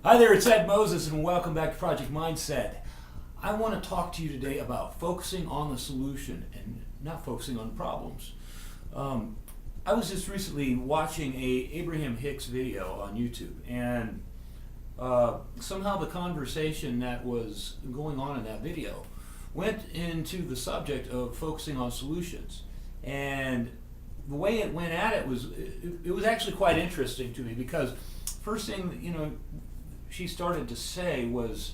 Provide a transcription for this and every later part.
Hi there, it's Ed Moses, and welcome back to Project Mindset. I want to talk to you today about focusing on the solution and not focusing on problems. I was just recently watching a Abraham Hicks video on YouTube, and somehow the conversation that was going on in that video went into the subject of focusing on solutions. And the way it went at it was actually quite interesting to me because first thing she started to say was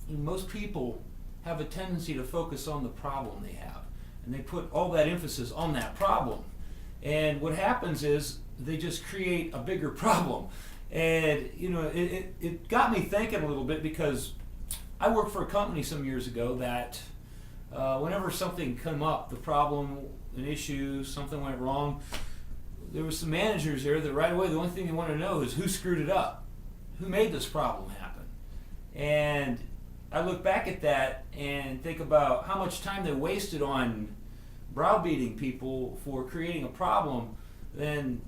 most people have a tendency to focus on the problem they have, and they put all that emphasis on that problem, and what happens is they just create a bigger problem. And it got me thinking a little bit because I worked for a company some years ago that whenever something came up, the problem, an issue, something went wrong, there was some managers there that right away the only thing they want to know is who screwed it up, who made this problem happen. And I look back at that and think about how much time they wasted on browbeating people for creating a problem, then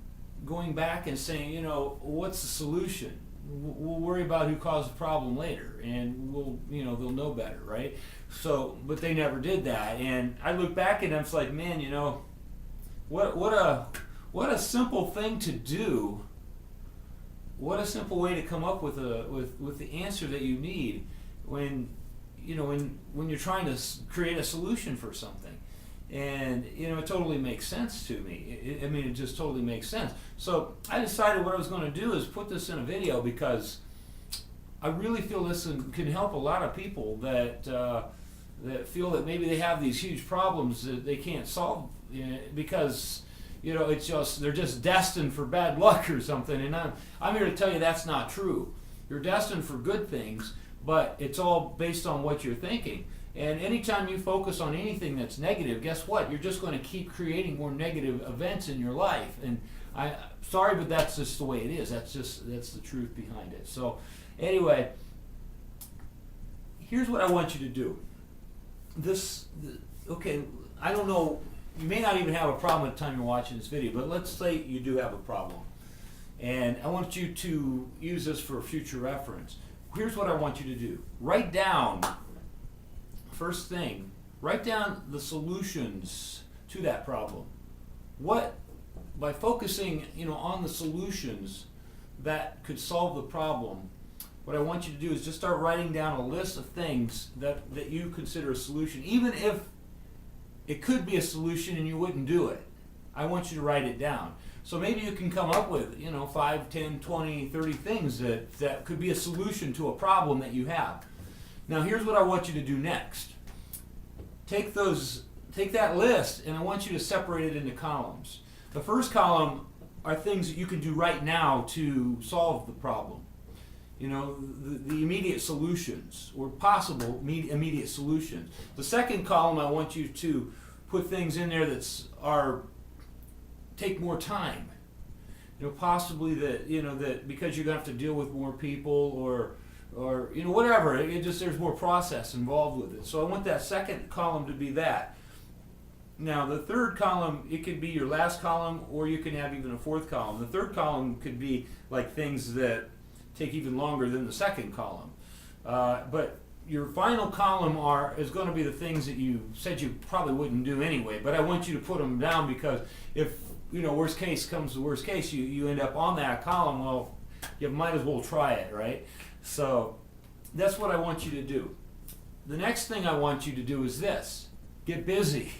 going back and saying, what's the solution? We'll worry about who caused the problem later, and they'll know better, right? So, but they never did that. And I look back and it's like, man, what a simple thing to do. What a simple way to come up with the answer that you need when you're trying to create a solution for something. And it totally makes sense to me. It just totally makes sense. So I decided what I was going to do is put this in a video because I really feel this can help a lot of people that feel that maybe they have these huge problems that they can't solve because it's just they're just destined for bad luck or something. And I'm here to tell you that's not true. You're destined for good things, but it's all based on what you're thinking. And anytime you focus on anything that's negative, guess what? You're just going to keep creating more negative events in your life. And sorry, but that's just the way it is. That's the truth behind it. So anyway, here's what I want you to do. Okay, I don't know, you may not even have a problem at the time you're watching this video, but let's say you do have a problem. And I want you to use this for future reference. Here's what I want you to do. First thing, write down the solutions to that problem. By focusing on the solutions that could solve the problem, what I want you to do is just start writing down a list of things that you consider a solution, even if it could be a solution and you wouldn't do it. I want you to write it down. So maybe you can come up with 5, 10, 20, 30 things that could be a solution to a problem that you have. Now here's what I want you to do next. Take that list and I want you to separate it into columns. The first column are things that you can do right now to solve the problem. The immediate solutions or possible immediate solutions. The second column, I want you to put things in there that take more time. Possibly that because you're going to have to deal with more people or whatever. There's more process involved with it. So I want that second column to be that. Now the third column, it could be your last column, or you can have even a fourth column. The third column could be like things that take even longer than the second column. But your final column is going to be the things that you said you probably wouldn't do anyway. But I want you to put them down because if worst case comes to worst case, you end up on that column. Well, you might as well try it, right? So that's what I want you to do. The next thing I want you to do is this. Get busy.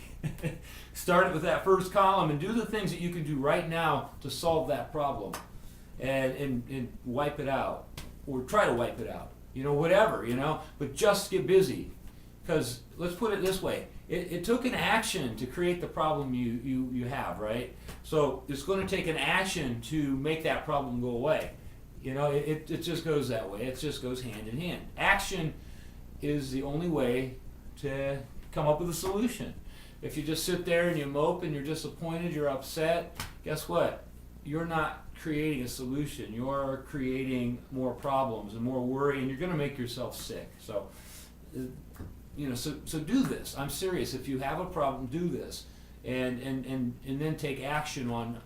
Start it with that first column and do the things that you can do right now to solve that problem and wipe it out or try to wipe it out. Whatever, but just get busy. Because let's put it this way. It took an action to create the problem you have, right? So it's going to take an action to make that problem go away. It just goes that way. It just goes hand in hand. Action is the only way to come up with a solution. If you just sit there and you mope and you're disappointed, you're upset, guess what? You're not creating a solution. You're creating more problems and more worry, and you're going to make yourself sick. So, so do this. I'm serious. If you have a problem, do this, and then take action on,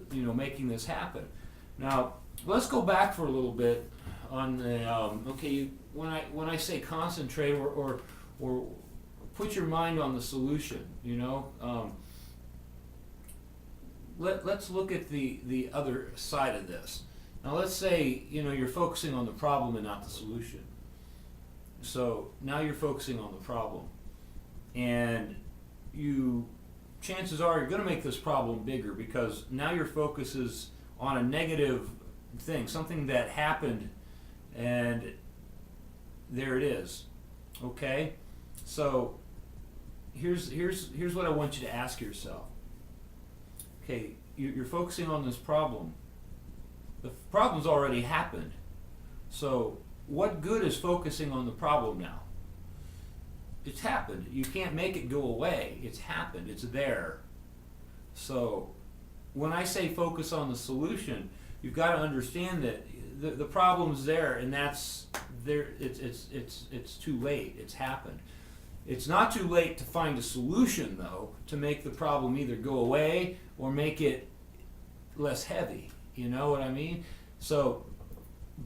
making this happen. Now, let's go back for a little bit on the okay. When I say concentrate or put your mind on the solution, let's look at the other side of this. Now let's say you're focusing on the problem and not the solution. So now you're focusing on the problem, and chances are you're going to make this problem bigger because now your focus is on a negative thing, something that happened, and there it is. Okay, so here's what I want you to ask yourself. Okay, you're focusing on this problem. The problem's already happened. So what good is focusing on the problem now? It's happened. You can't make it go away. It's happened. It's there. So when I say focus on the solution, you've got to understand that the problem's there, and that's there. It's too late. It's happened. It's not too late to find a solution, though, to make the problem either go away or make it less heavy. You know what I mean? So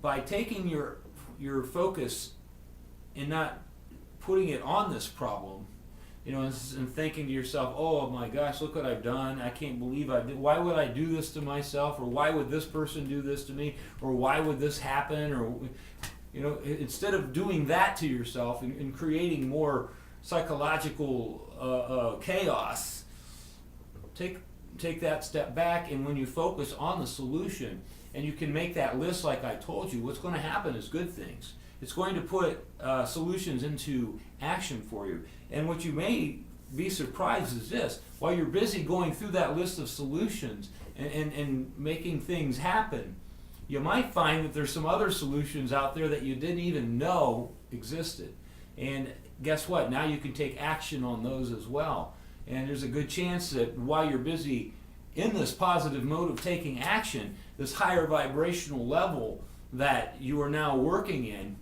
by taking your focus and not putting it on this problem, and thinking to yourself, oh my gosh, look what I've done. I can't believe I did. Why would I do this to myself? Or why would this person do this to me? Or why would this happen? Or, instead of doing that to yourself and creating more psychological chaos, take that step back, and when you focus on the solution and you can make that list like I told you, what's going to happen is good things. It's going to put solutions into action for you. And what you may be surprised is this: while you're busy going through that list of solutions and making things happen, you might find that there's some other solutions out there that you didn't even know existed. And guess what? Now you can take action on those as well. And there's a good chance that while you're busy in this positive mode of taking action, this higher vibrational level that you are now working in,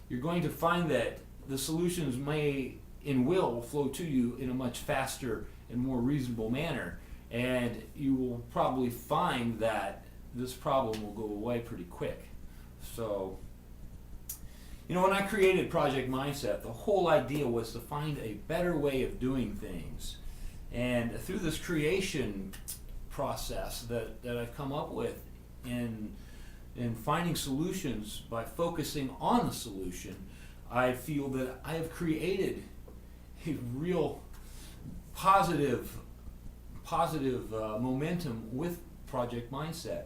you're going to find that the solutions may and will flow to you in a much faster and more reasonable manner. And you will probably find that this problem will go away pretty quick. So, when I created Project Mindset, the whole idea was to find a better way of doing things. And through this creation process that I've come up with in finding solutions by focusing on the solution, I feel that I have created a real positive momentum with Project Mindset.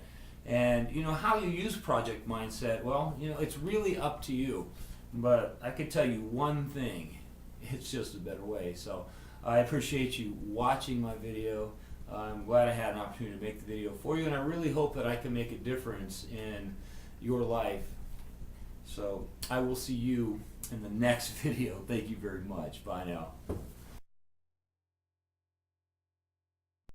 And how you use Project Mindset, well, it's really up to you. But I could tell you one thing: it's just a better way. So I appreciate you watching my video. I'm glad I had an opportunity to make the video for you, and I really hope that I can make a difference in your life. So I will see you in the next video. Thank you very much. Bye now.